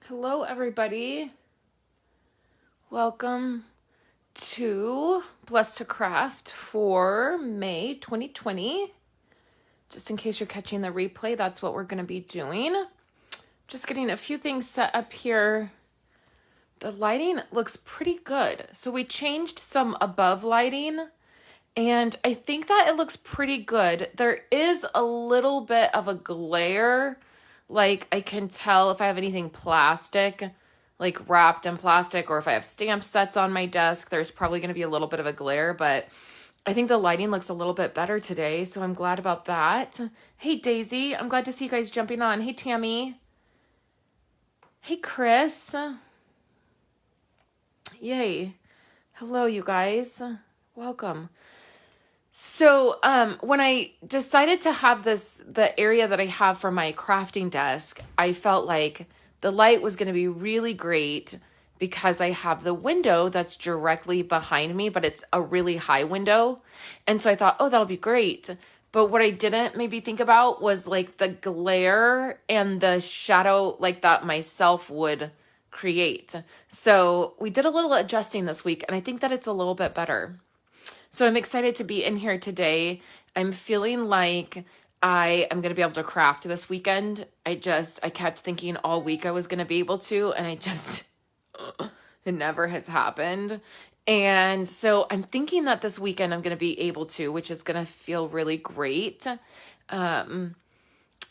Hello, everybody. Welcome to Blessed2Craft for May 2020. Just in case you're catching the replay, that's what we're going to be doing. Just getting a few things set up here. The lighting looks pretty good. So we changed some above lighting, and I think that it looks pretty good. There is a little bit of a glare. Like, I can tell if I have anything plastic, like wrapped in plastic, or if I have stamp sets on my desk, there's probably going to be a little bit of a glare, but I think the lighting looks a little bit better today, so I'm glad about that. Hey, Daisy, I'm glad to see you guys jumping on. Hey, Tammy. Hey, Chris. Yay. Hello, you guys. Welcome. So when I decided to have the area that I have for my crafting desk, I felt like the light was going to be really great because I have the window that's directly behind me, but it's a really high window. And so I thought, oh, that'll be great. But what I didn't maybe think about was like the glare and the shadow like that myself would create. So we did a little adjusting this week, and I think that it's a little bit better. So I'm excited to be in here today. I'm feeling like I am going to be able to craft this weekend. I kept thinking all week I was going to be able to, and it never has happened. And so I'm thinking that this weekend I'm going to be able to, which is going to feel really great.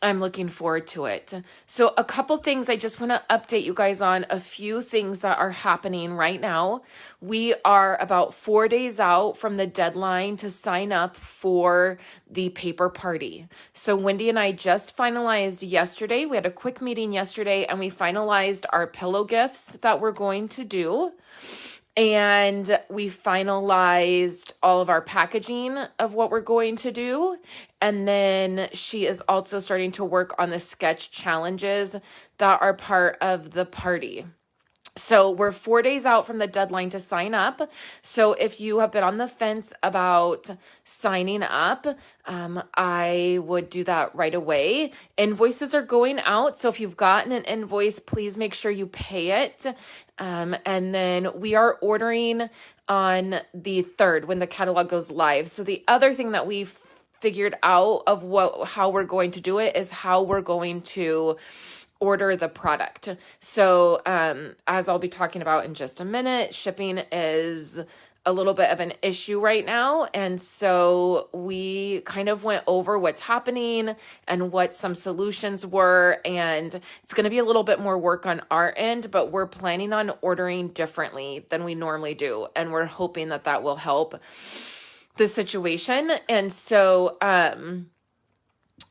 I'm looking forward to it. So a couple things I just want to update you guys on, a few things that are happening right now. We are about 4 days out from the deadline to sign up for the paper party. So Wendy and I just finalized yesterday. We had a quick meeting yesterday, and we finalized our pillow gifts that we're going to do. And we finalized all of our packaging of what we're going to do. And then she is also starting to work on the sketch challenges that are part of the party. So we're 4 days out from the deadline to sign up. So if you have been on the fence about signing up, I would do that right away. Invoices are going out. So if you've gotten an invoice, please make sure you pay it. And then we are ordering on the 3rd when the catalog goes live. So the other thing that we've figured out of how we're going to do it is how we're going to order the product. So as I'll be talking about in just a minute, shipping is a little bit of an issue right now. And so we kind of went over what's happening and what some solutions were. And it's going to be a little bit more work on our end, but we're planning on ordering differently than we normally do. And we're hoping that that will help the situation. And so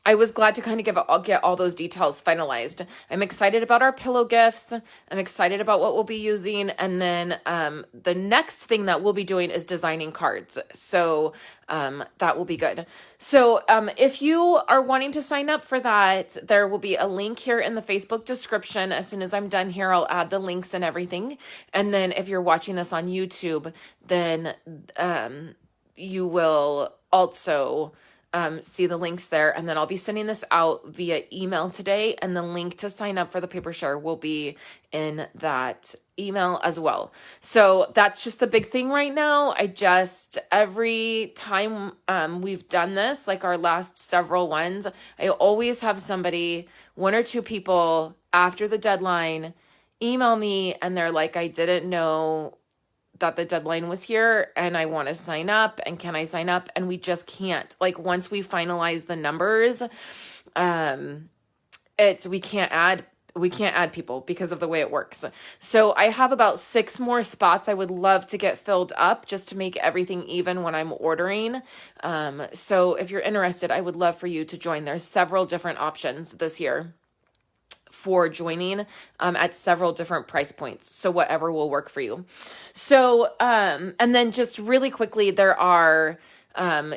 I was glad to kind of get all those details finalized. I'm excited about our pillow gifts. I'm excited about what we'll be using. And then the next thing that we'll be doing is designing cards. So that will be good. So if you are wanting to sign up for that, there will be a link here in the Facebook description. As soon as I'm done here, I'll add the links and everything. And then if you're watching this on YouTube, then you will also see the links there. And then I'll be sending this out via email today. And the link to sign up for the paper share will be in that email as well. So that's just the big thing right now. Every time we've done this, like our last several ones, I always have somebody, one or two people after the deadline email me, and they're like, I didn't know that the deadline was here and I want to sign up, and can I sign up? And we just can't. Like, once we finalize the numbers, we can't add people because of the way it works. So I have about 6 more spots I would love to get filled up just to make everything even when I'm ordering. So if you're interested, I would love for you to join. There's several different options this year for joining at several different price points. So whatever will work for you. So, and then just really quickly, there are,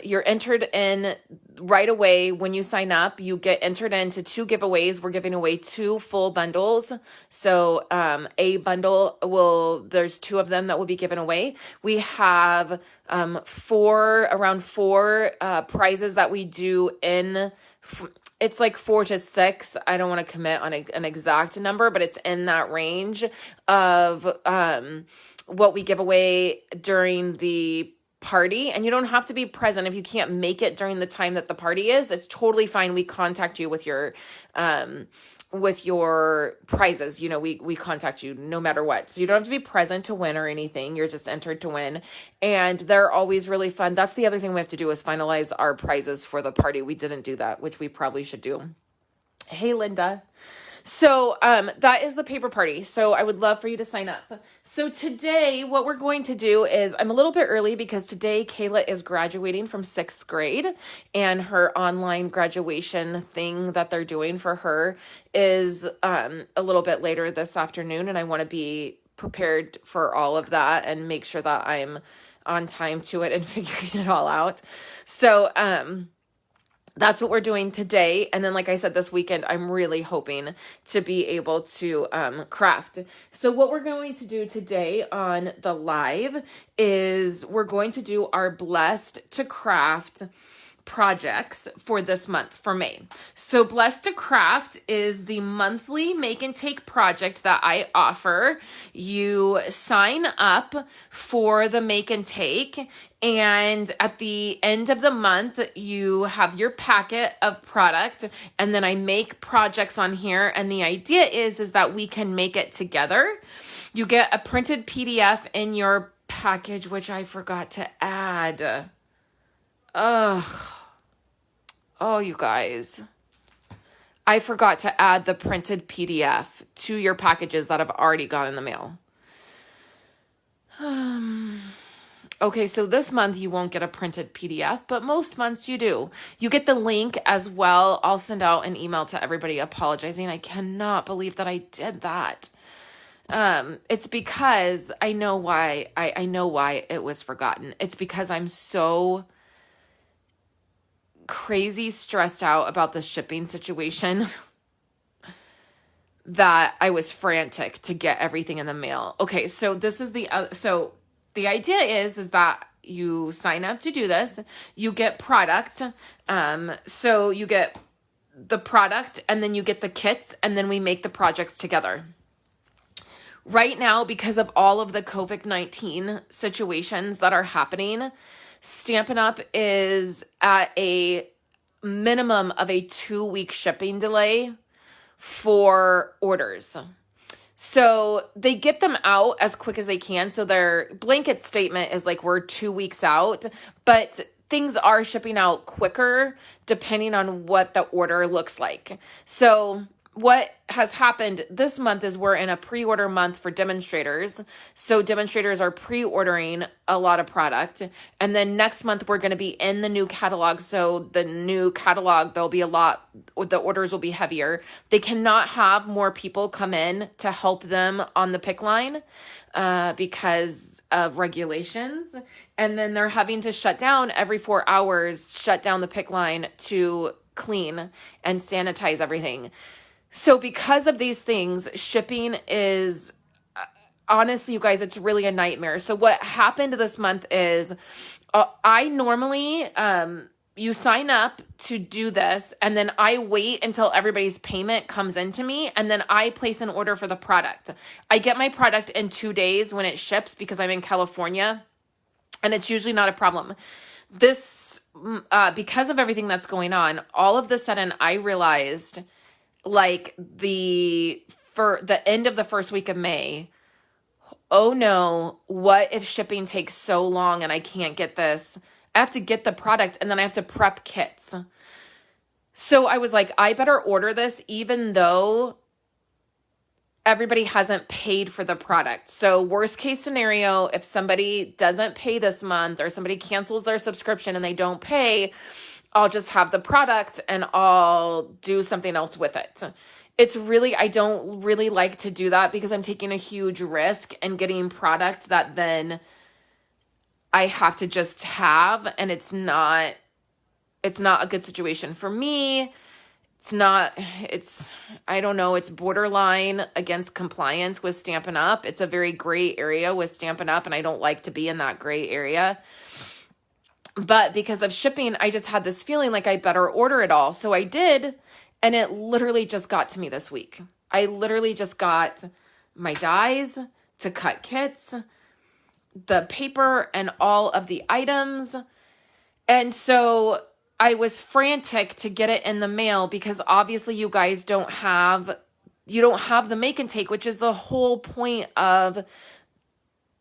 you're entered in right away when you sign up. You get entered into 2 giveaways. We're giving away 2 full bundles. So a bundle there's 2 of them that will be given away. We have around 4 prizes that we do it's like 4 to 6. I don't want to commit on an exact number, but it's in that range of what we give away during the party. And you don't have to be present if you can't make it during the time that the party is. It's totally fine. We contact you with your prizes. You know, we contact you no matter what. So you don't have to be present to win or anything. You're just entered to win. And they're always really fun. That's the other thing we have to do is finalize our prizes for the party. We didn't do that, which we probably should do. Hey, Linda. So that is the paper party. So I would love for you to sign up. So today, what we're going to do is, I'm a little bit early because today Kayla is graduating from 6th grade, and her online graduation thing that they're doing for her is a little bit later this afternoon. And I want to be prepared for all of that and make sure that I'm on time to it and figuring it all out. So, that's what we're doing today. And then, like I said, this weekend, I'm really hoping to be able to craft. So what we're going to do today on the live is we're going to do our Blessed to Craft projects for this month, for May. So Blessed to Craft is the monthly make and take project that I offer. You sign up for the make and take, and at the end of the month, you have your packet of product, and then I make projects on here. And the idea is that we can make it together. You get a printed PDF in your package, which I forgot to add. Ugh. Oh, you guys, I forgot to add the printed PDF to your packages that have already gone in the mail. Okay, so this month you won't get a printed PDF, but most months you do. You get the link as well. I'll send out an email to everybody apologizing. I cannot believe that I did that. It's because I know why. I know why it was forgotten. It's because I'm so crazy stressed out about the shipping situation that I was frantic to get everything in the mail. Okay, so this is the idea is that you sign up to do this, you get product. So you get the product and then you get the kits, and then we make the projects together. Right now, because of all of the COVID-19 situations that are happening, Stampin' Up! Is at a minimum of a 2-week shipping delay for orders. So they get them out as quick as they can. So their blanket statement is like, we're 2 weeks out, but things are shipping out quicker depending on what the order looks like. So what has happened this month is we're in a pre-order month for demonstrators. So demonstrators are pre-ordering a lot of product. And then next month we're going to be in the new catalog. So the new catalog, there'll be a lot, the orders will be heavier. They cannot have more people come in to help them on the pick line because of regulations. And then they're having to shut down every 4 hours, shut down the pick line to clean and sanitize everything. So because of these things, shipping is, honestly, you guys, it's really a nightmare. So what happened this month is I normally, you sign up to do this, and then I wait until everybody's payment comes into me, and then I place an order for the product. I get my product in 2 days when it ships because I'm in California, and it's usually not a problem. This, because of everything that's going on, all of a sudden I realized, like for the end of the first week of May, oh no, what if shipping takes so long and I can't get this? I have to get the product and then I have to prep kits. So I was like, I better order this even though everybody hasn't paid for the product. So worst case scenario, if somebody doesn't pay this month or somebody cancels their subscription and they don't pay, I'll just have the product and I'll do something else with it. It's really, I don't really like to do that because I'm taking a huge risk and getting product that then I have to just have, and it's not a good situation for me. I don't know, it's borderline against compliance with Stampin' Up. It's a very gray area with Stampin' Up, and I don't like to be in that gray area. But because of shipping, I just had this feeling like I better order it all. So I did, and it literally just got to me this week. I literally just got my dies to cut kits, the paper, and all of the items. And so I was frantic to get it in the mail because obviously you guys don't have the make and take, which is the whole point of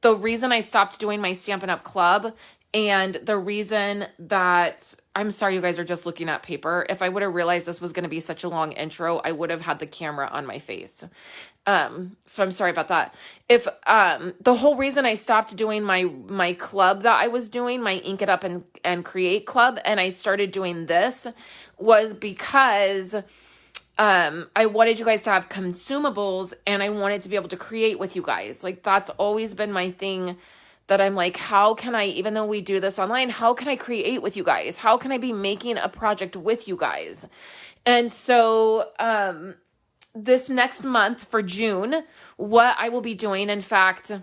the reason I stopped doing my Stampin' Up! Club. And the reason that, I'm sorry, you guys are just looking at paper. If I would have realized this was going to be such a long intro, I would have had the camera on my face. So I'm sorry about that. If the whole reason I stopped doing my club that I was doing, my Ink It Up and Create club, and I started doing this was because I wanted you guys to have consumables, and I wanted to be able to create with you guys. Like, that's always been my thing, that I'm like, how can I, even though we do this online, how can I create with you guys? How can I be making a project with you guys? And so this next month for June, what I will be doing, in fact,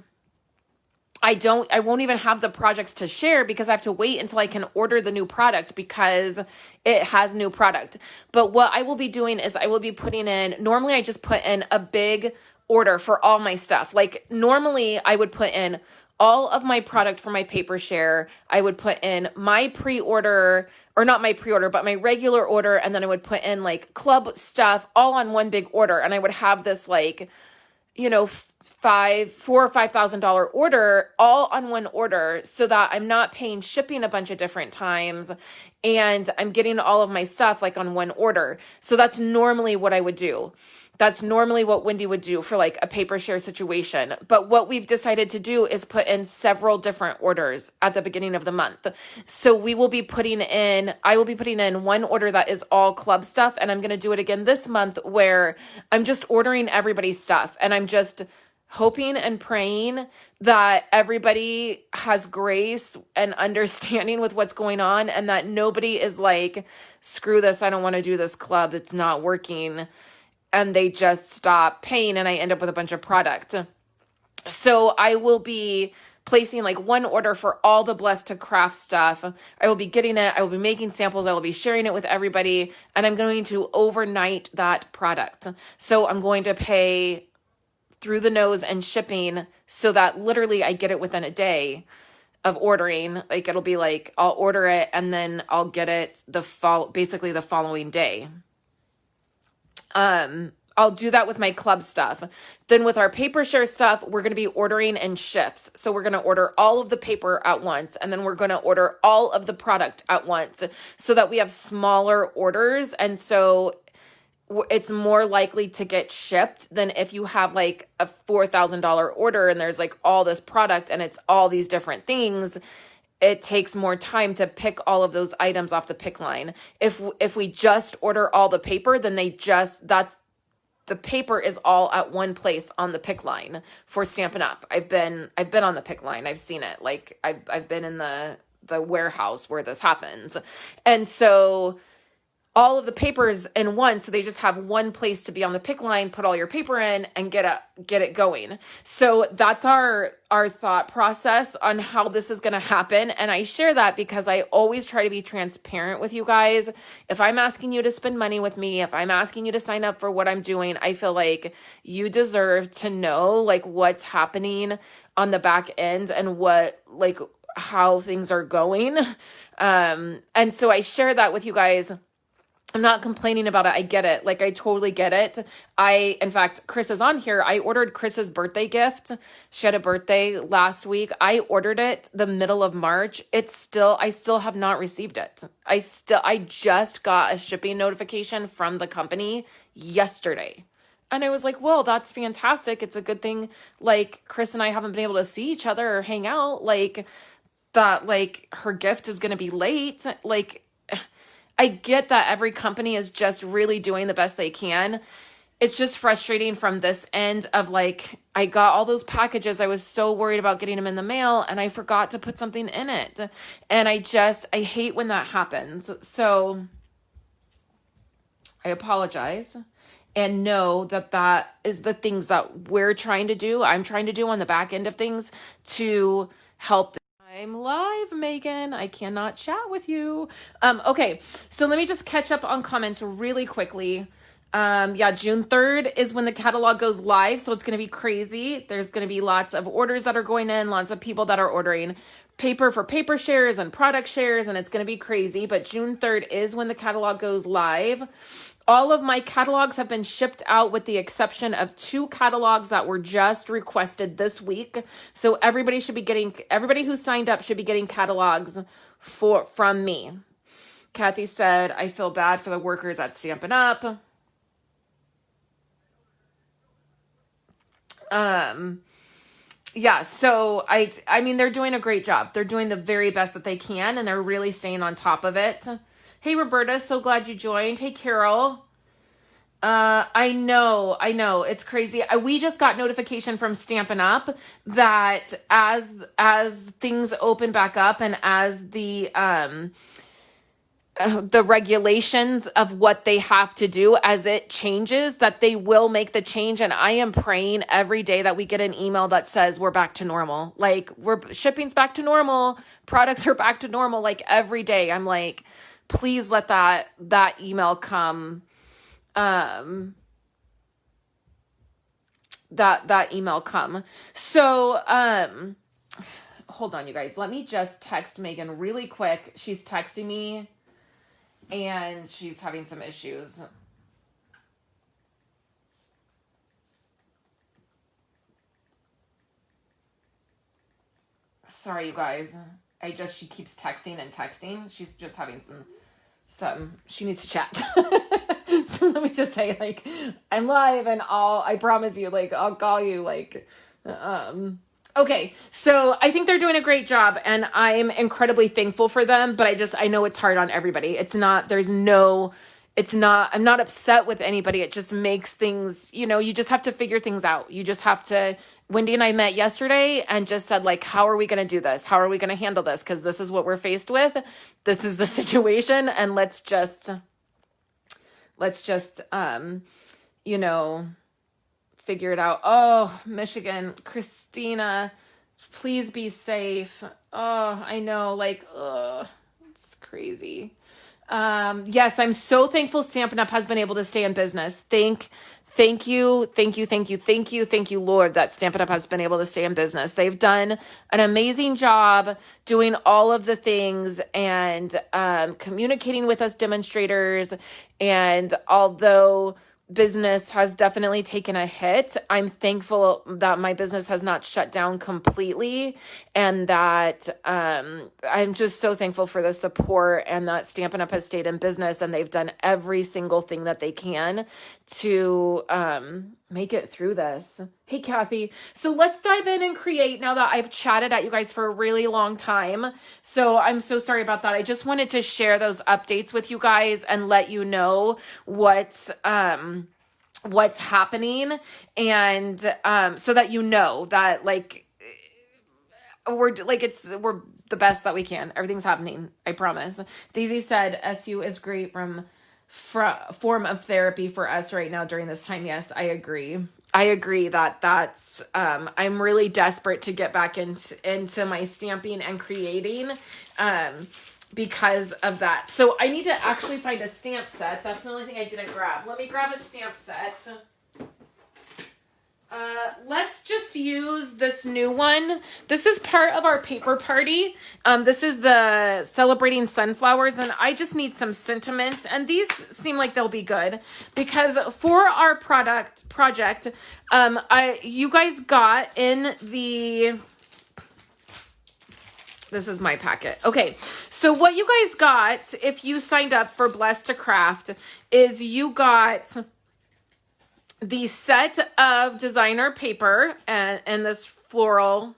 I won't even have the projects to share because I have to wait until I can order the new product because it has new product. But what I will be doing is I will be putting in, normally I just put in a big order for all my stuff. Like, normally I would put in all of my product for my paper share. I would put in my pre-order, or not my pre-order, but my regular order. And then I would put in like club stuff all on one big order. And I would have this like, $4,000 or $5,000 order all on one order so that I'm not paying shipping a bunch of different times and I'm getting all of my stuff like on one order. So that's normally what I would do. That's normally what Wendy would do for like a paper share situation. But what we've decided to do is put in several different orders at the beginning of the month. So I will be putting in one order that is all club stuff. And I'm going to do it again this month where I'm just ordering everybody's stuff. And I'm just hoping and praying that everybody has grace and understanding with what's going on, and that nobody is like, screw this, I don't want to do this club, it's not working, and they just stop paying and I end up with a bunch of product. So I will be placing like one order for all the Blessed2Craft stuff. I will be getting it. I will be making samples. I will be sharing it with everybody, and I'm going to overnight that product. So I'm going to pay through the nose and shipping so that literally I get it within a day of ordering. Like, it'll be like, I'll order it and then I'll get it basically the following day. I'll do that with my club stuff. Then with our paper share stuff, we're going to be ordering in shifts. So we're going to order all of the paper at once, and then we're going to order all of the product at once so that we have smaller orders. And so it's more likely to get shipped than if you have like a $4,000 order and there's like all this product and it's all these different things. It takes more time to pick all of those items off the pick line. If we just order all the paper, then the paper is all at one place on the pick line for Stampin' Up. I've been on the pick line. I've seen it. Like, I've been in the warehouse where this happens. And so all of the papers in one, so they just have one place to be on the pick line, put all your paper in and get it going. So that's our thought process on how this is going to happen. And I share that because I always try to be transparent with you guys. If I'm asking you to spend money with me, if I'm asking you to sign up for what I'm doing, I feel like you deserve to know like what's happening on the back end and how things are going. And so I share that with you guys. I'm not complaining about it. I get it. Like, I totally get it. In fact, Chris is on here. I ordered Chris's birthday gift. She had a birthday last week. I ordered it the middle of March. I still have not received it. I just got a shipping notification from the company yesterday. And I was like, well, that's fantastic. It's a good thing. Like, Chris and I haven't been able to see each other or hang out. Like, that, like, her gift is going to be late. Like, I get that every company is just really doing the best they can. It's just frustrating from this end of like, I got all those packages. I was so worried about getting them in the mail and I forgot to put something in it. And I hate when that happens. So I apologize and know that is the things that we're trying to do. I'm trying to do on the back end of things to help. I'm live, Megan. I cannot chat with you. Okay, so let me just catch up on comments really quickly. Yeah, June 3rd is when the catalog goes live, so it's going to be crazy. There's going to be lots of orders that are going in, lots of people that are ordering paper for paper shares and product shares, and it's going to be crazy. But June 3rd is when the catalog goes live. All of my catalogs have been shipped out with the exception of 2 catalogs that were just requested this week. So everybody who signed up should be getting catalogs from me. Kathy said, I feel bad for the workers at Stampin' Up. Yeah, so I mean, they're doing a great job. They're doing the very best that they can, and they're really staying on top of it. Hey, Roberta, so glad you joined. Hey, Carol. I know. It's crazy. We just got notification from Stampin' Up that as things open back up and as the regulations of what they have to do as it changes, that they will make the change. And I am praying every day that we get an email that says we're back to normal. Like, shipping's back to normal. Products are back to normal. Like, every day I'm like, please let that email come. That email come. So, hold on, you guys. Let me just text Megan really quick. She's texting me and she's having some issues. Sorry, you guys. She keeps texting and texting. She's just having she needs to chat. So let me just say, like, I'm live and I promise you, like, I'll call you, like, okay. So I think they're doing a great job and I'm incredibly thankful for them, but I know it's hard on everybody. I'm not upset with anybody. It just makes things, you just have to figure things out. You just have to, Wendy and I met yesterday and just said, like, how are we going to do this? How are we going to handle this? Because this is what we're faced with. This is the situation. And let's just, figure it out. Oh, Michigan, Christina, please be safe. Oh, I know, like, it's crazy. Yes, I'm so thankful Stampin' Up! Has been able to stay in business. Thank you, Lord, that Stampin' Up! Has been able to stay in business. They've done an amazing job doing all of the things and communicating with us demonstrators. And although business has definitely taken a hit, I'm thankful that my business has not shut down completely, and that I'm just so thankful for the support, and that Stampin' Up! Has stayed in business, and they've done every single thing that they can to make it through this. Hey, Kathy. So let's dive in and create now that I've chatted at you guys for a really long time. So I'm so sorry about that. I just wanted to share those updates with you guys and let you know what's happening, and so that you know that, like, we're the best that we can. Everything's happening, I promise. Daisy said SU is great form of therapy for us right now during this time. Yes, I agree that's I'm really desperate to get back into my stamping and creating because of that. So I need to actually find a stamp set. That's the only thing I didn't grab. Let me grab a stamp set. Let's just use this new one. This is part of our paper party. This is the Celebrating Sunflowers, and I just need some sentiments, and these seem like they'll be good because for our project, you guys got in this is my packet. Okay. So what you guys got, if you signed up for Blessed2Craft, is you got the set of designer paper and this floral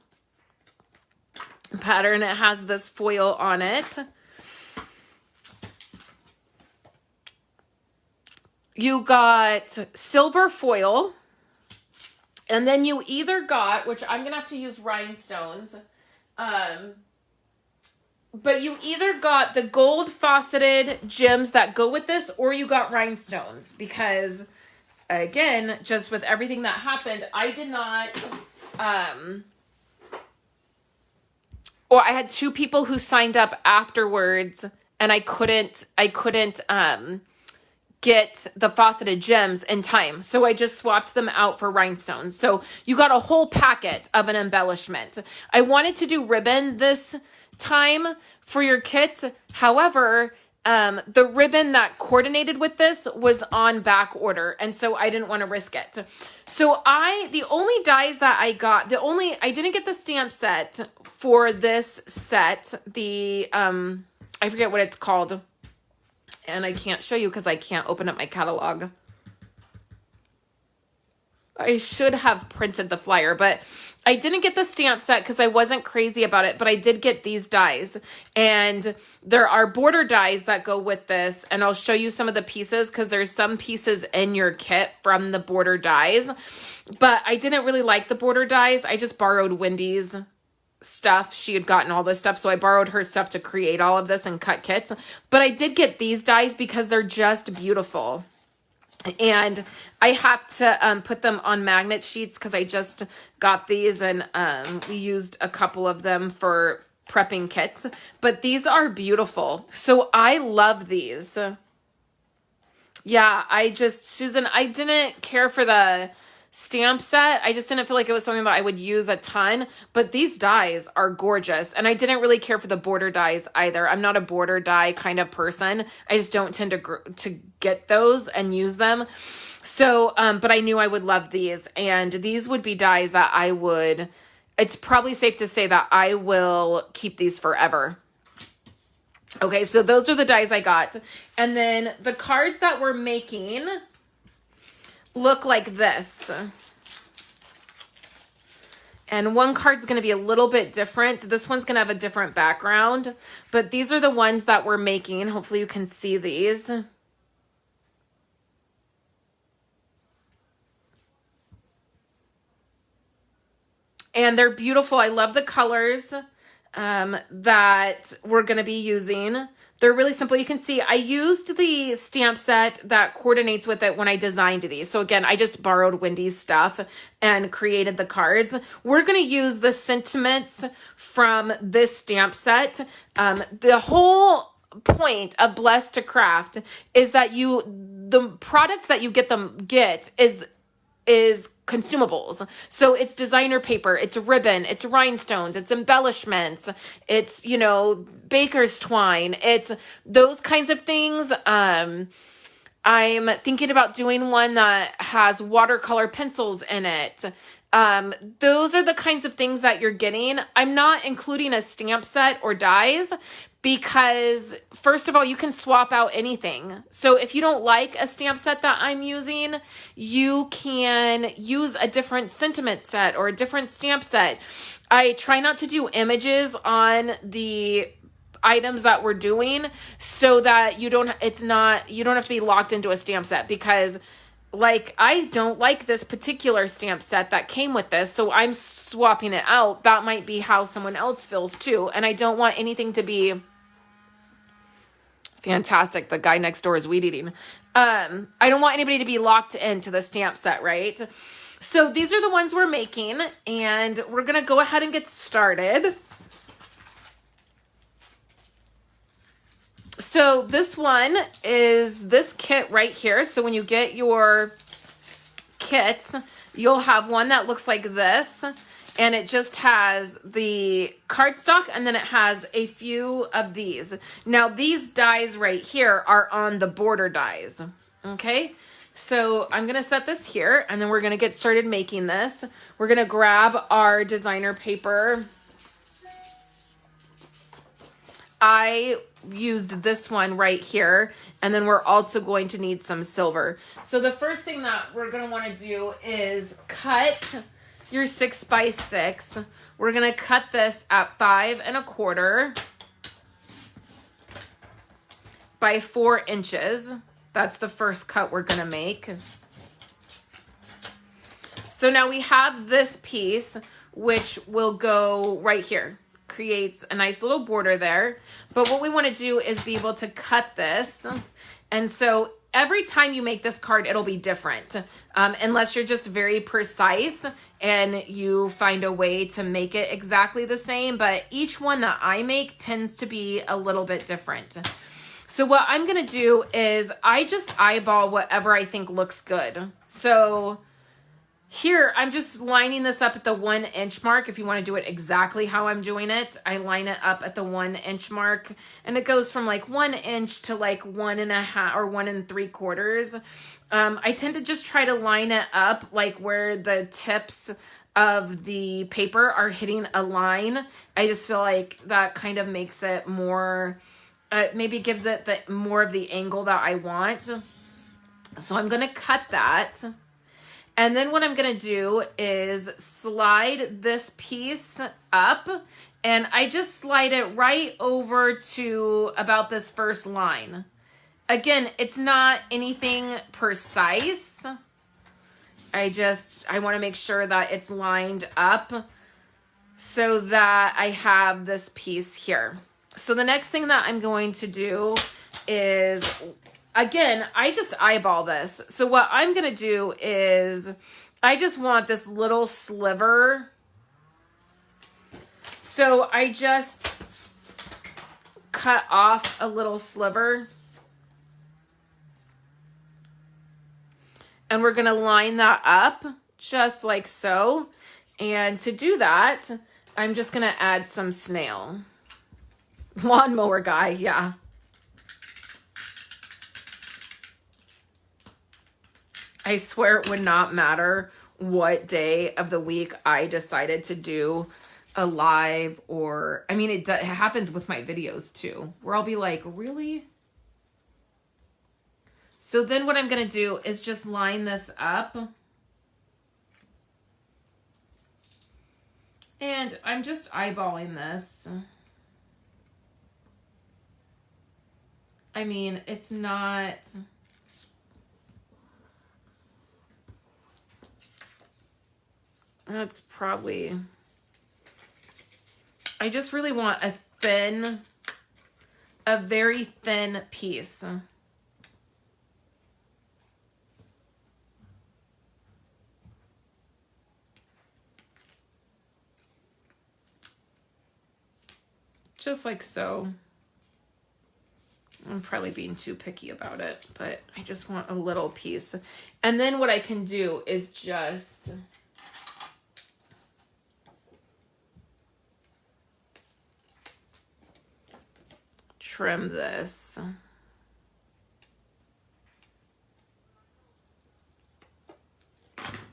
pattern. It has this foil on it. You got silver foil, and then you either got, which I'm gonna have to use rhinestones, but you either got the gold faceted gems that go with this, or you got rhinestones, because again, just with everything that happened, I did not, or I had 2 people who signed up afterwards, and I couldn't get the faceted gems in time. So I just swapped them out for rhinestones. So you got a whole packet of an embellishment. I wanted to do ribbon this time for your kits. However, the ribbon that coordinated with this was on back order, and so I didn't want to risk it. So the only dies that I got, I didn't get the stamp set for this set. I forget what it's called. And I can't show you because I can't open up my catalog. I should have printed the flyer, but I didn't get the stamp set because I wasn't crazy about it, but I did get these dies. And there are border dies that go with this, and I'll show you some of the pieces because there's some pieces in your kit from the border dies. But I didn't really like the border dies. I just borrowed Wendy's stuff. She had gotten all this stuff, so I borrowed her stuff to create all of this and cut kits. But I did get these dies because they're just beautiful. And I have to put them on magnet sheets because I just got these, and we used a couple of them for prepping kits. But these are beautiful. So I love these. Yeah, Susan, I didn't care for the stamp set. I just didn't feel like it was something that I would use a ton, but these dies are gorgeous. And I didn't really care for the border dies either. I'm not a border die kind of person. I just don't tend to get those and use them. So, but I knew I would love these, and these would be dies that it's probably safe to say that I will keep these forever. Okay, so those are the dies I got. And then the cards that we're making look like this. And one card's going to be a little bit different. This one's going to have a different background, but these are the ones that we're making. Hopefully you can see these. And they're beautiful. I love the colors that we're going to be using. They're really simple. You can see I used the stamp set that coordinates with it when I designed these. So again, I just borrowed Wendy's stuff and created the cards. We're going to use the sentiments from this stamp set. The whole point of Blessed2Craft is that the product that you get is consumables. So it's designer paper, it's ribbon, it's rhinestones, it's embellishments, it's, baker's twine, it's those kinds of things. I'm thinking about doing one that has watercolor pencils in it. Those are the kinds of things that you're getting. I'm not including a stamp set or dies because, first of all, you can swap out anything. So if you don't like a stamp set that I'm using, you can use a different sentiment set or a different stamp set. I try not to do images on the items that we're doing so that you don't have to be locked into a stamp set, because I don't like this particular stamp set that came with this, so I'm swapping it out. That might be how someone else feels too, and I don't want anything to be fantastic. The guy next door is weed eating. I don't want anybody to be locked into the stamp set, right? So these are the ones we're making, and we're going to go ahead and get started. So this one is this kit right here. So when you get your kits, you'll have one that looks like this, and it just has the cardstock, and then it has a few of these. Now these dies right here are on the border dies. Okay, so I'm going to set this here, and then we're going to get started making this. We're going to grab our designer paper. I used this one right here, and then we're also going to need some silver. So the first thing that we're going to want to do is cut your 6x6. We're going to cut this at 5 1/4 by 4 inches. That's the first cut we're going to make. So now we have this piece, which will go right here. Creates a nice little border there. But what we want to do is be able to cut this. And so every time you make this card, it'll be different. Unless you're just very precise and you find a way to make it exactly the same. But each one that I make tends to be a little bit different. So what I'm going to do is I just eyeball whatever I think looks good. So here, I'm just lining this up at the 1 inch mark. If you want to do it exactly how I'm doing it, I line it up at the 1 inch mark, and it goes from like 1 inch to like 1.5 or 1 3/4. I tend to just try to line it up like where the tips of the paper are hitting a line. I just feel like that kind of makes it more, maybe gives it the more of the angle that I want. So I'm going to cut that. And then what I'm going to do is slide this piece up, and I just slide it right over to about this first line. Again, it's not anything precise. I want to make sure that it's lined up so that I have this piece here. So the next thing that I'm going to do is, again, I just eyeball this. So what I'm going to do is I just want this little sliver. So I just cut off a little sliver. And we're going to line that up just like so. And to do that, I'm just going to add some snail. Lawnmower guy, yeah. I swear it would not matter what day of the week I decided to do a live, or, I mean, it happens with my videos too, where I'll be like, really? So then what I'm going to do is just line this up. And I'm just eyeballing this. I mean, it's not... That's probably... I just really want a very thin piece. Just like so. I'm probably being too picky about it, but I just want a little piece. And then what I can do is just trim this.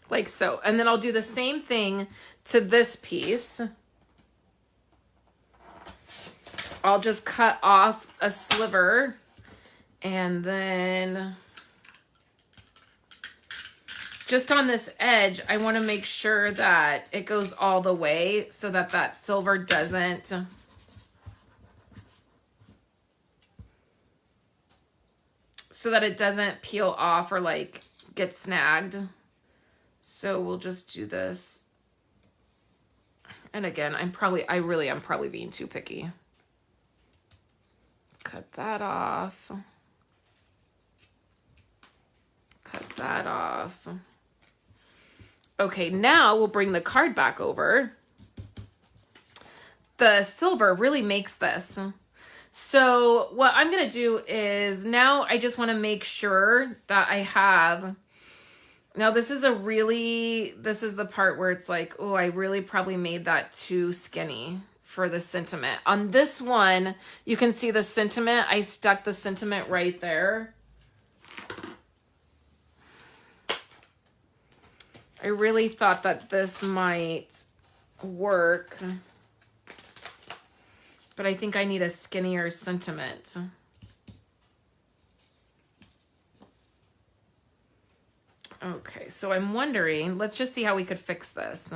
Like so. And then I'll do the same thing to this piece. I'll just cut off a sliver, and then just on this edge, I want to make sure that it goes all the way so that that silver doesn't peel off or like get snagged. So we'll just do this. And again, I really am probably being too picky. Cut that off. Cut that off. Okay, now we'll bring the card back over. The silver really makes this. So what I'm going to do is now I just want to make sure that I have... Now this is the part where it's like, oh, I really probably made that too skinny for the sentiment. On this one, you can see the sentiment. I stuck the sentiment right there. I really thought that this might work, but I think I need a skinnier sentiment. Okay, so I'm wondering, let's just see how we could fix this.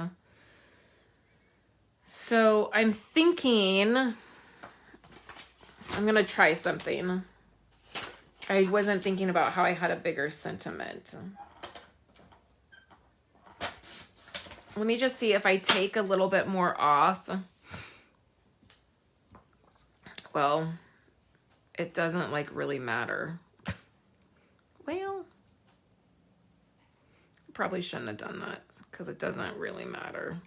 So I'm thinking, I'm going to try something. I wasn't thinking about how I had a bigger sentiment. Let me just see if I take a little bit more off. Well, it doesn't like really matter. probably shouldn't have done that because it doesn't really matter.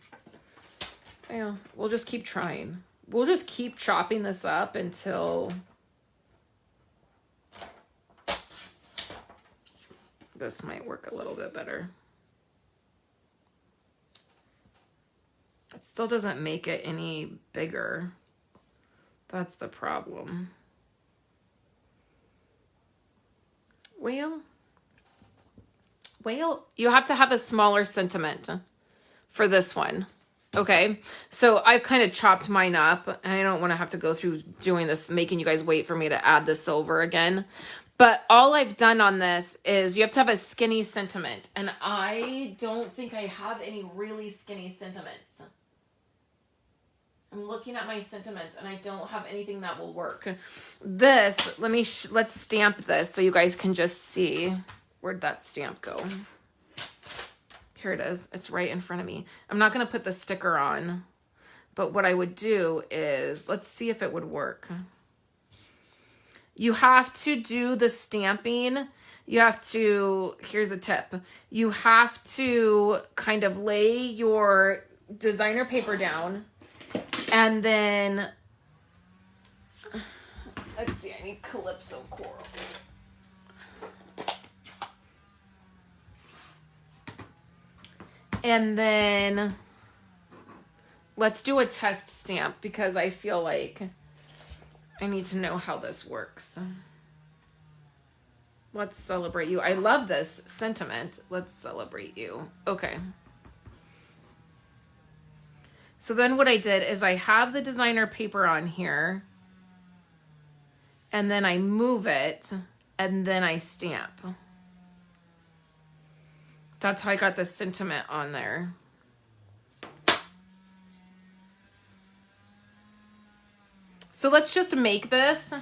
Yeah, we'll just keep trying. We'll just keep chopping this up until this might work a little bit better. It still doesn't make it any bigger. That's the problem. Well, you have to have a smaller sentiment for this one. Okay, so I've kind of chopped mine up, and I don't want to have to go through doing this, making you guys wait for me to add the silver again. But all I've done on this is you have to have a skinny sentiment, and I don't think I have any really skinny sentiments. I'm looking at my sentiments, and I don't have anything that will work. This, let's stamp this so you guys can just see. Where'd that stamp go? Here it is. It's right in front of me. I'm not going to put the sticker on, but what I would do is, let's see if it would work. You have to do the stamping. You have to, here's a tip. You have to kind of lay your designer paper down, and then, let's see, I need Calypso Coral. And then let's do a test stamp because I feel like I need to know how this works. Let's celebrate you. I love this sentiment. Let's celebrate you. Okay. So then what I did is I have the designer paper on here, and then I move it, and then I stamp. That's how I got the sentiment on there. So let's just make this.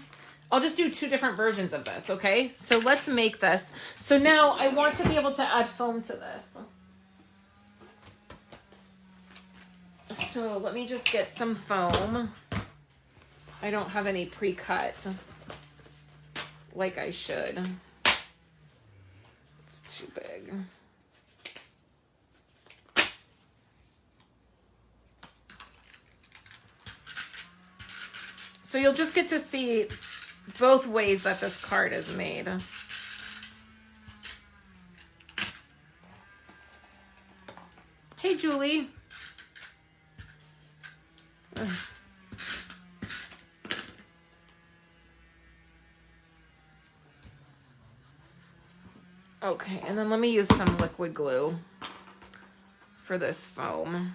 I'll just do 2 different versions of this, okay? So let's make this. So now I want to be able to add foam to this. So let me just get some foam. I don't have any pre-cut like I should. It's too big. So you'll just get to see both ways that this card is made. Hey, Julie. Okay, and then let me use some liquid glue for this foam.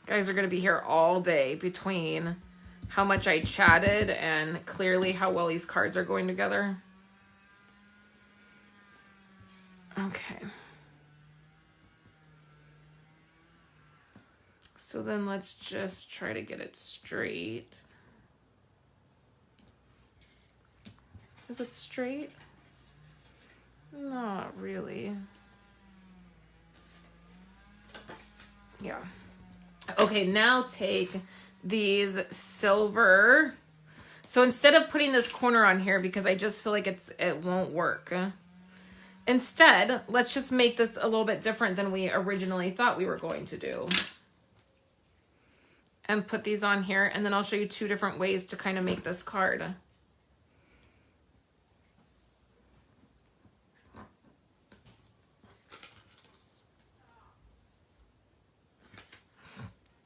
Guys are going to be here all day between how much I chatted and clearly how well these cards are going together. Okay. So then let's just try to get it straight. Is it straight? Not really. Yeah. Okay, now take these silver. So instead of putting this corner on here, because I just feel like it won't work. Instead, let's just make this a little bit different than we originally thought we were going to do. And put these on here, and then I'll show you 2 different ways to kind of make this card.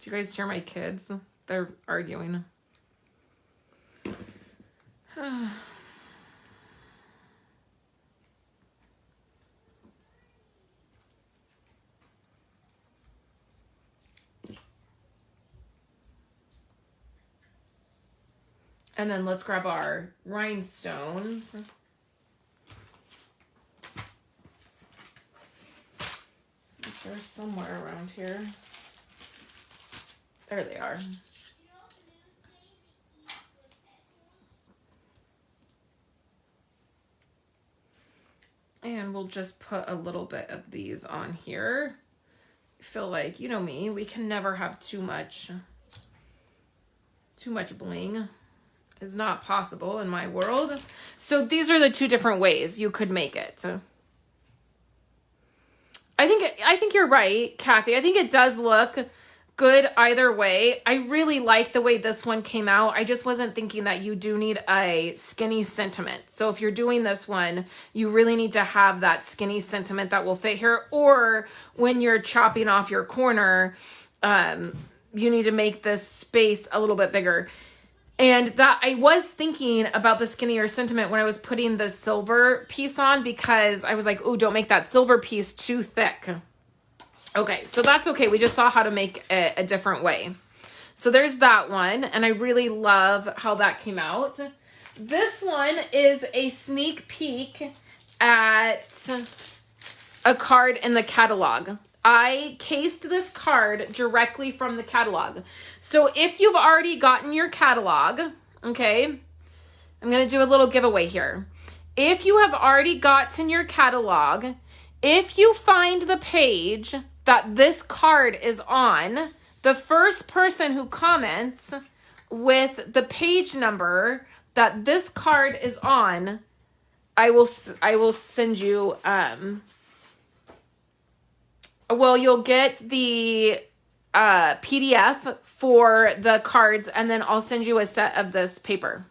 Do you guys hear my kids? They're arguing. And then let's grab our rhinestones. They're somewhere around here. There they are. And we'll just put a little bit of these on here. I feel like, you know me, we can never have too much bling. It's not possible in my world. So these are the 2 different ways you could make it. I think you're right, Kathy. I think it does look good either way. I really like the way this one came out. I just wasn't thinking that you do need a skinny sentiment. So if you're doing this one, you really need to have that skinny sentiment that will fit here. Or when you're chopping off your corner, you need to make this space a little bit bigger. And that I was thinking about the skinnier sentiment when I was putting the silver piece on, because I was like, oh, don't make that silver piece too thick. Okay, so that's okay. We just saw how to make it a different way. So there's that one, and I really love how that came out. This one is a sneak peek at a card in the catalog. I cased this card directly from the catalog. So if you've already gotten your catalog, okay, I'm going to do a little giveaway here. If you have already gotten your catalog, if you find the page that this card is on, the first person who comments with the page number that this card is on, I will send you, well, you'll get the PDF for the cards, and then I'll send you a set of this paper.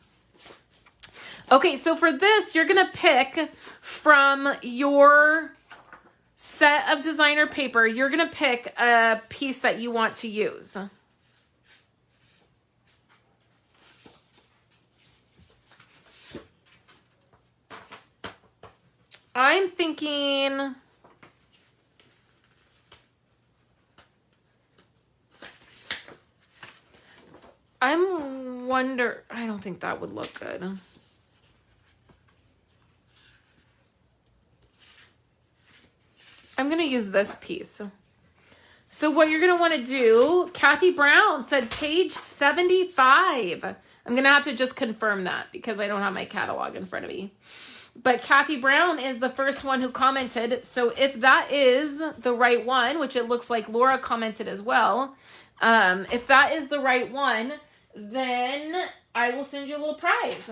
Okay, so for this, you're going to pick from your set of designer paper, you're going to pick a piece that you want to use. I'm thinking... I don't think that would look good. I'm going to use this piece. So what you're going to want to do, Kathy Brown said page 75. I'm going to have to just confirm that because I don't have my catalog in front of me. But Kathy Brown is the first one who commented. So if that is the right one, which it looks like Laura commented as well, if that is the right one, then I will send you a little prize.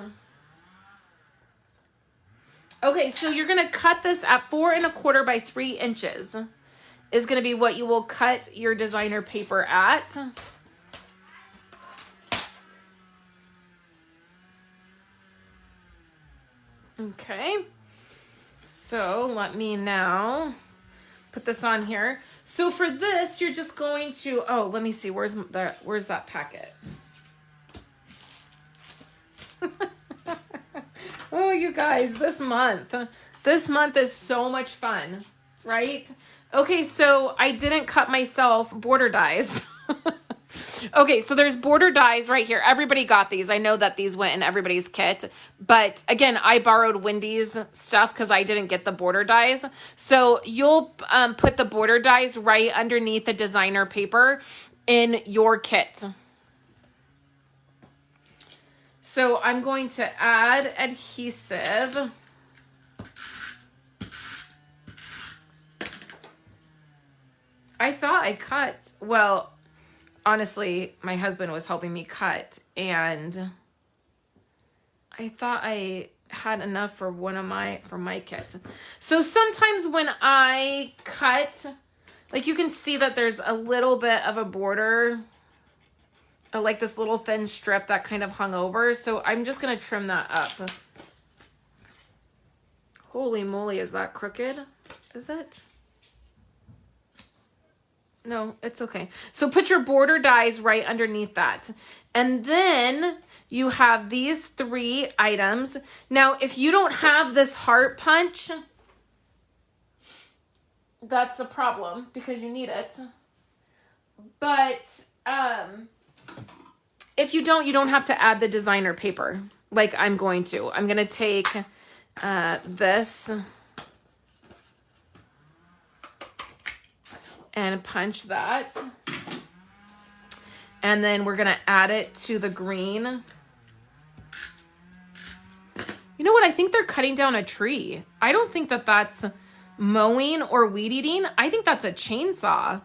Okay, so you're going to cut this at 4 1/4 by 3 inches. Is going to be what you will cut your designer paper at. Okay, so let me now put this on here. So for this, you're just going to, oh, let me see, where's that packet? Oh, you guys, this month is so much fun, right? Okay, so I didn't cut myself border dies. Okay, so there's border dies right here. Everybody got these. I know that these went in everybody's kit. But again, I borrowed Wendy's stuff because I didn't get the border dies. So you'll put the border dies right underneath the designer paper in your kit. So I'm going to add adhesive. I thought I cut, well, honestly, my husband was helping me cut, and I thought I had enough for my kit. So sometimes when I cut, like you can see that there's a little bit of a border, like this little thin strip that kind of hung over. So I'm just going to trim that up. Holy moly, is that crooked? Is it? No, it's okay. So put your border dies right underneath that. And then you have these 3 items. Now, if you don't have this heart punch, that's a problem because you need it. But if you don't have to add the designer paper like I'm going to. I'm going to take this and punch that. And then we're going to add it to the green. You know what? I think they're cutting down a tree. I don't think that that's mowing or weed eating. I think that's a chainsaw.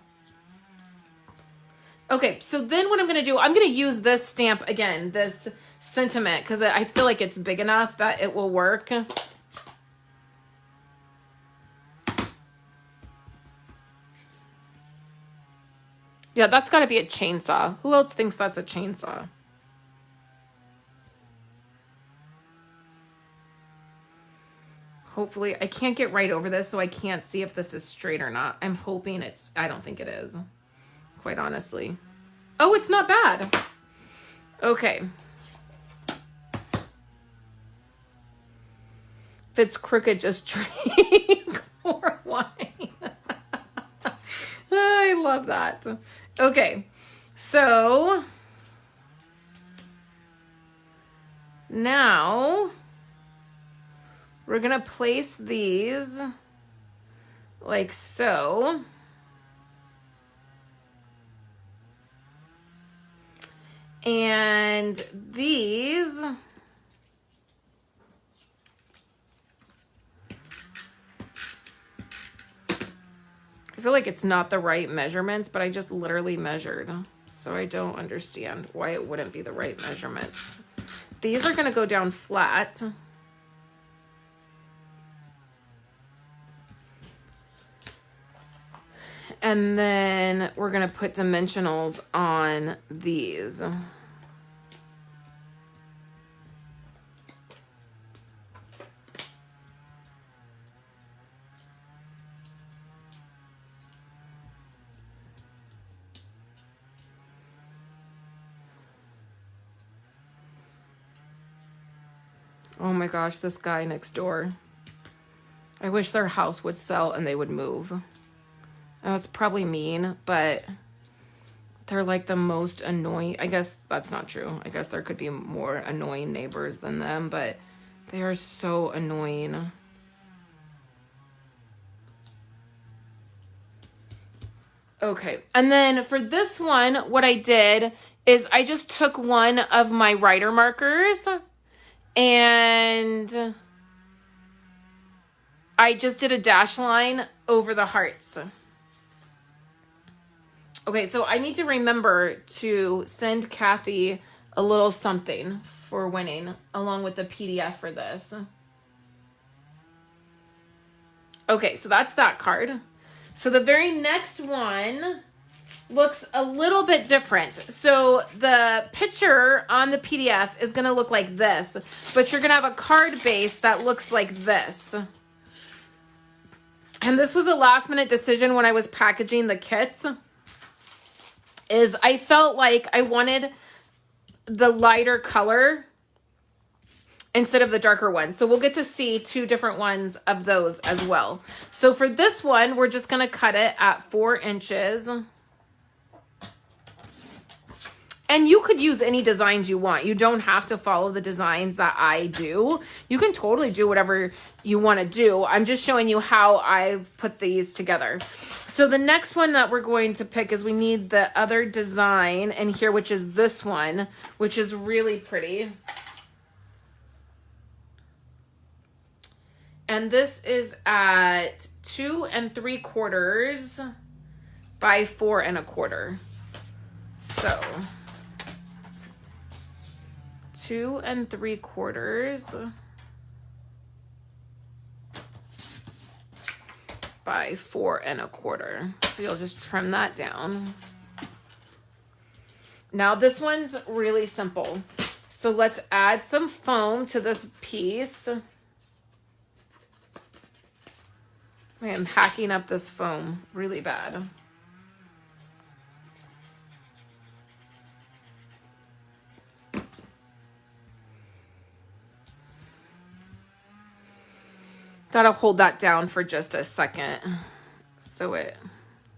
Okay, so then what I'm going to do, I'm going to use this stamp again, this sentiment, because I feel like it's big enough that it will work. Yeah, that's got to be a chainsaw. Who else thinks that's a chainsaw? Hopefully, I can't get right over this, so I can't see if this is straight or not. I'm hoping I don't think it is, quite honestly. Oh, it's not bad. Okay. If it's crooked, just drink more wine. I love that. Okay, so now we're gonna place these like so. And these I feel like it's not the right measurements, but I just literally measured. So I don't understand why it wouldn't be the right measurements. These are gonna go down flat. And then we're gonna put dimensionals on these. Oh my gosh, this guy next door. I wish their house would sell and they would move. I know it's probably mean, but they're like the most annoying. I guess that's not true. I guess there could be more annoying neighbors than them, but they are so annoying. Okay, and then for this one, what I did is I just took one of my writer markers and I just did a dash line over the hearts. Okay, so I need to remember to send Kathy a little something for winning along with the PDF for this. Okay, so that's that card. So the very next one looks a little bit different. So the picture on the PDF is going to look like this, but you're going to have a card base that looks like this. And this was a last minute decision when I was packaging the kits. Is I felt like I wanted the lighter color instead of the darker one. So we'll get to see two different ones of those as well. So for this one, we're just going to cut it at 4 inches. And you could use any designs you want. You don't have to follow the designs that I do. You can totally do whatever you want to do. I'm just showing you how I've put these together. So the next one that we're going to pick is we need the other design in here, which is this one, which is really pretty. And this is at 2 3/4 by 4 1/4. So 2 3/4 by 4 1/4. So you'll just trim that down. Now this one's really simple. So let's add some foam to this piece. I am hacking up this foam really bad. Gotta hold that down for just a second so it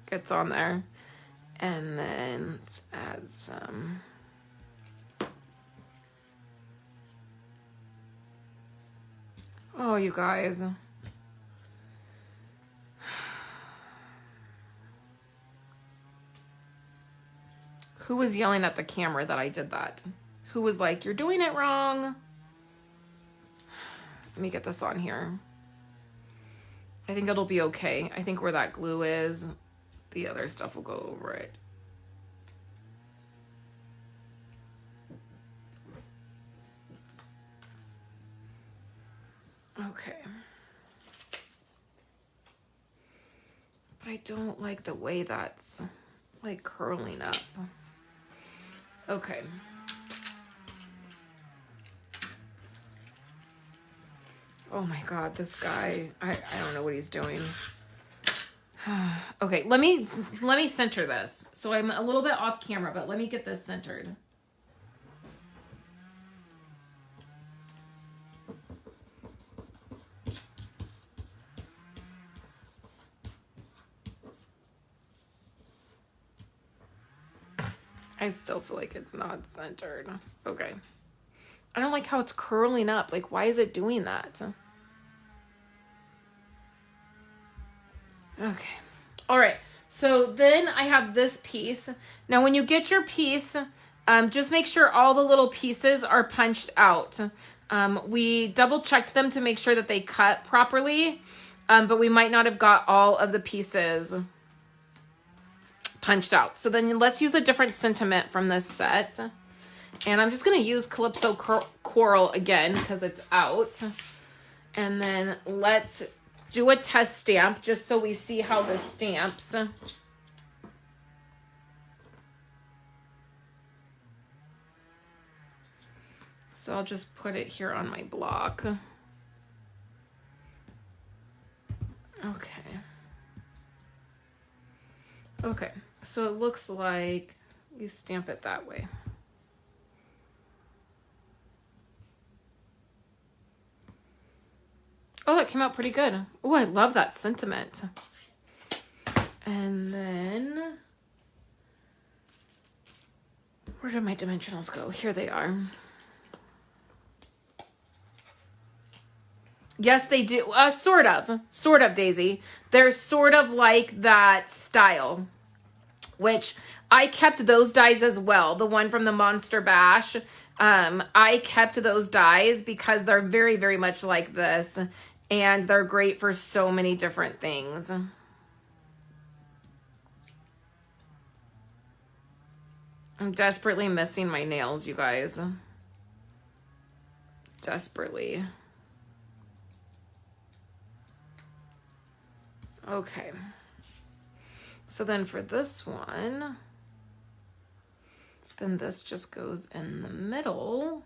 gets on there. And then let's add some. Oh, you guys. Who was yelling at the camera that I did that? Who was like, you're doing it wrong? Let me get this on here. I think it'll be okay. I think where that glue is, the other stuff will go over it. Okay. But I don't like the way that's like curling up. Okay. Oh my God, this guy, I don't know what he's doing. Okay, let me center this. So I'm a little bit off camera, but let me get this centered. I still feel like it's not centered. Okay. I don't like how it's curling up. Like, why is it doing that? Okay. All right. So then I have this piece. Now, when you get your piece, just make sure all the little pieces are punched out. We double checked them to make sure that they cut properly, but we might not have got all of the pieces punched out. So then let's use a different sentiment from this set. And I'm just going to use Calypso Coral again because it's out. And then let's do a test stamp just so we see how this stamps. So I'll just put it here on my block. Okay. Okay, so it looks like you stamp it that way. Oh, that came out pretty good. Oh, I love that sentiment. And then, where did my dimensionals go? Here they are. Yes, they do. Sort of, Daisy. They're sort of like that style, which I kept those dies as well. The one from the Monster Bash. I kept those dies because they're very, very much like this. And they're great for so many different things. I'm desperately missing my nails, you guys. Desperately. Okay. So then for this one, then this just goes in the middle.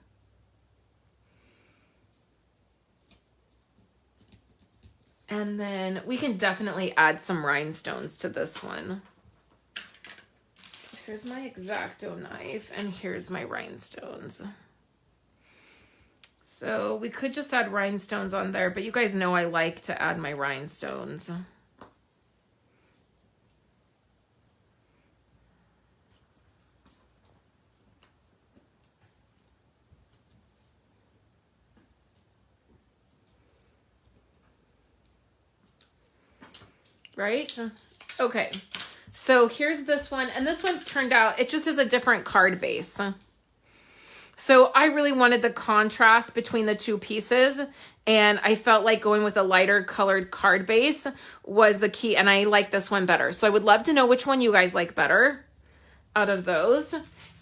And then we can definitely add some rhinestones to this one. So here's my X-Acto knife, and here's my rhinestones. So we could just add rhinestones on there, but you guys know I like to add my rhinestones. Right? Okay. So here's this one. And this one turned out, it just is a different card base. So I really wanted the contrast between the two pieces. And I felt like going with a lighter colored card base was the key. And I like this one better. So I would love to know which one you guys like better out of those.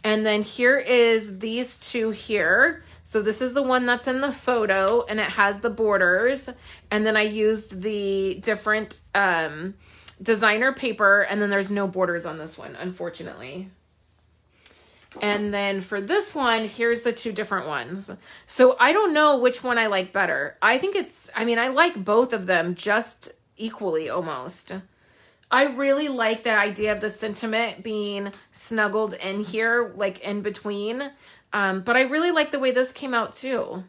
And then here is these two here. So this is the one that's in the photo and it has the borders. And then I used the different designer paper, and then there's no borders on this one, unfortunately. And then for this one, here's the two different ones. So I don't know which one I like better. I think I like both of them just equally almost. I really like the idea of the sentiment being snuggled in here, like in between. But I really like the way this came out too.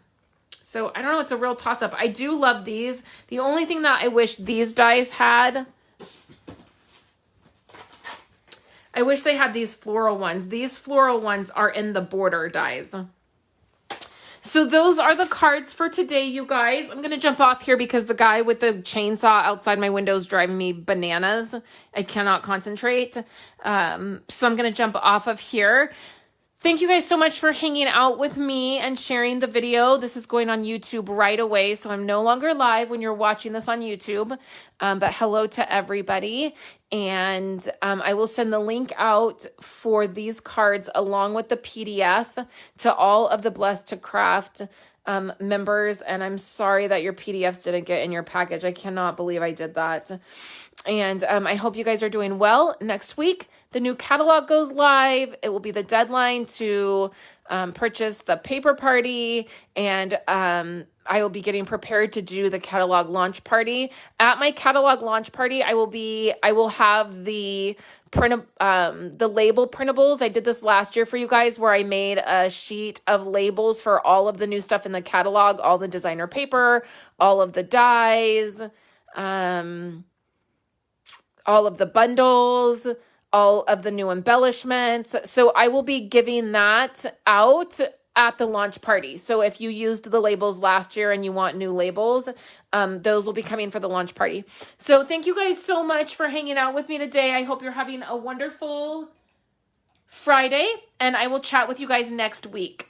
So I don't know, it's a real toss-up. I do love these. The only thing that I wish these dies had, I wish they had these floral ones. These floral ones are in the border dies. So those are the cards for today, you guys. I'm going to jump off here because the guy with the chainsaw outside my window is driving me bananas. I cannot concentrate. So I'm going to jump off of here. Thank you guys so much for hanging out with me and sharing the video. This is going on YouTube right away, so I'm no longer live when you're watching this on YouTube. But hello to everybody. And I will send the link out for these cards along with the PDF to all of the Blessed2Craft members. And I'm sorry that your PDFs didn't get in your package. I cannot believe I did that. And I hope you guys are doing well. Next week, the new catalog goes live. It will be the deadline to purchase the paper party, and I will be getting prepared to do the catalog launch party. At my catalog launch party, I will have the label printables. I did this last year for you guys, where I made a sheet of labels for all of the new stuff in the catalog, all the designer paper, all of the dies, all of the bundles, all of the new embellishments. So I will be giving that out at the launch party. So if you used the labels last year and you want new labels, those will be coming for the launch party. So thank you guys so much for hanging out with me today. I hope you're having a wonderful Friday, and I will chat with you guys next week.